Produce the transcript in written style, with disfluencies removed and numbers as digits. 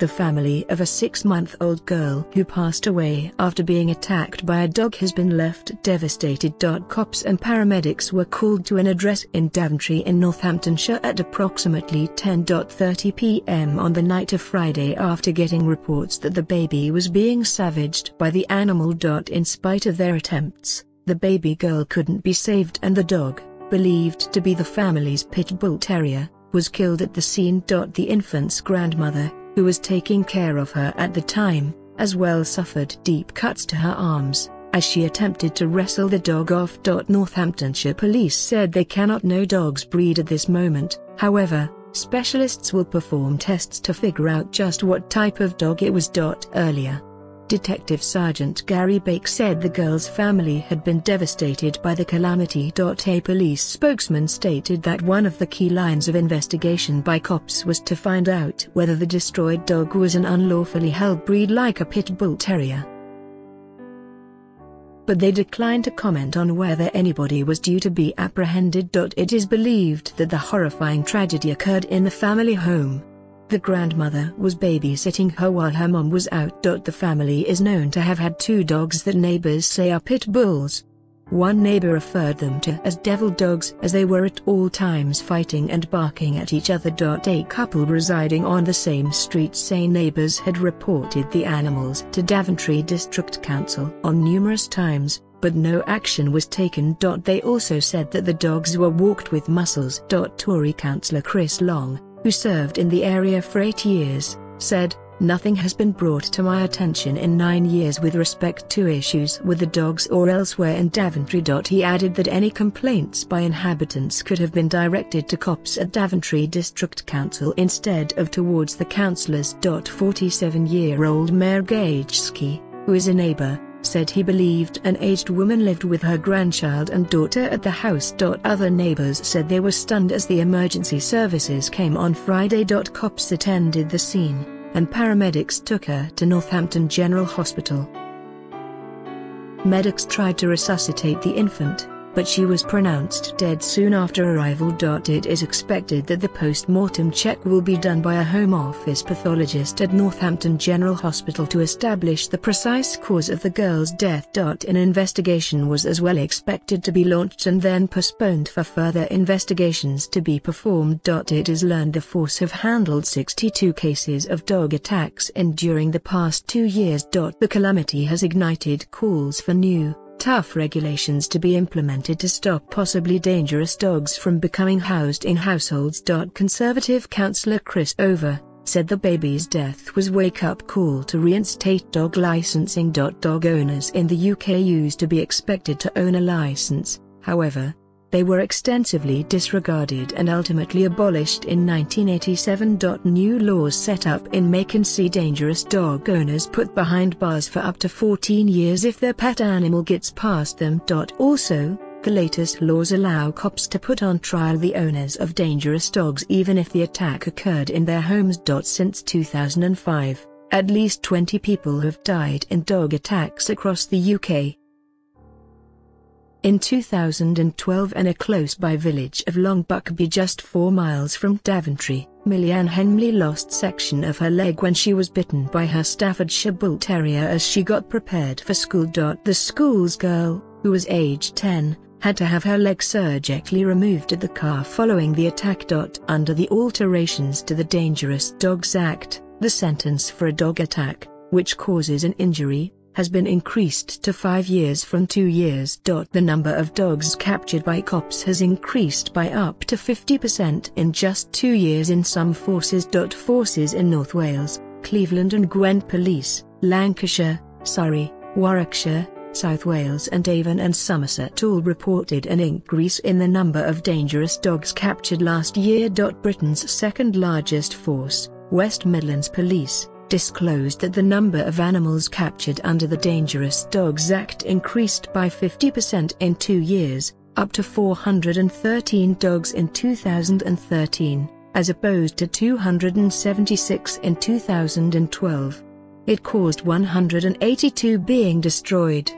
The family of a 6-month-old girl who passed away after being attacked by a dog has been left devastated. Cops and paramedics were called to an address in Daventry in Northamptonshire at approximately 10:30 p.m. on the night of Friday after getting reports that the baby was being savaged by the animal. In spite of their attempts, the baby girl couldn't be saved and the dog, believed to be the family's Pit Bull Terrier, was killed at the scene. The infant's grandmother, who was taking care of her at the time, as well suffered deep cuts to her arms, as she attempted to wrestle the dog off. Northamptonshire Police said they cannot know dog's breed at this moment, however, specialists will perform tests to figure out just what type of dog it was. Earlier, Detective Sergeant Gary Bake said the girl's family had been devastated by the calamity. A police spokesman stated that one of the key lines of investigation by cops was to find out whether the destroyed dog was an unlawfully held breed like a Pit Bull Terrier. But they declined to comment on whether anybody was due to be apprehended. It is believed that the horrifying tragedy occurred in the family home. The grandmother was babysitting her while her mom was out. The family is known to have had 2 dogs that neighbors say are pit bulls. One neighbor referred them to as devil dogs as they were at all times fighting and barking at each other. A couple residing on the same street say neighbors had reported the animals to Daventry District Council on numerous times, but no action was taken. They also said that the dogs were walked with muscles. Tory councillor Chris Long, who served in the area for 8 years, said, "Nothing has been brought to my attention in 9 years with respect to issues with the dogs or elsewhere in Daventry." He added that any complaints by inhabitants could have been directed to cops at Daventry District Council instead of towards the councillors. 47-year-old Mayor Gajewski, who is a neighbour, said he believed an aged woman lived with her grandchild and daughter at the house. Other neighbors said they were stunned as the emergency services came on Friday. Cops attended the scene, and paramedics took her to Northampton General Hospital. Medics tried to resuscitate the infant, but she was pronounced dead soon after arrival. It is expected that the post-mortem check will be done by a Home Office pathologist at Northampton General Hospital to establish the precise cause of the girl's death. An investigation was as well expected to be launched and then postponed for further investigations to be performed. It is learned the force have handled 62 cases of dog attacks during the past 2 years. The calamity has ignited calls for new, tough regulations to be implemented to stop possibly dangerous dogs from becoming housed in households. Conservative councillor Chris Over said the baby's death was a wake-up call to reinstate dog licensing. Dog owners in the UK used to be expected to own a license, however, they were extensively disregarded and ultimately abolished in 1987. New laws set up in May can see dangerous dog owners put behind bars for up to 14 years if their pet animal gets past them. Also, the latest laws allow cops to put on trial the owners of dangerous dogs even if the attack occurred in their homes. Since 2005, at least 20 people have died in dog attacks across the UK. In 2012, in a close-by village of Long Buckby just 4 miles from Daventry, Millyanne Henley lost section of her leg when she was bitten by her Staffordshire Bull Terrier as she got prepared for school. The school's girl, who was aged 10, had to have her leg surgically removed at the car following the attack. Under the alterations to the Dangerous Dogs Act, the sentence for a dog attack, which causes an injury, has been increased to 5 years from 2 years. The number of dogs captured by cops has increased by up to 50% in just 2 years in some forces. Forces in North Wales, Cleveland and Gwent Police, Lancashire, Surrey, Warwickshire, South Wales and Avon and Somerset all reported an increase in the number of dangerous dogs captured last year. Britain's second largest force, West Midlands Police, disclosed that the number of animals captured under the Dangerous Dogs Act increased by 50% in 2 years, up to 413 dogs in 2013, as opposed to 276 in 2012. It caused 182 being destroyed.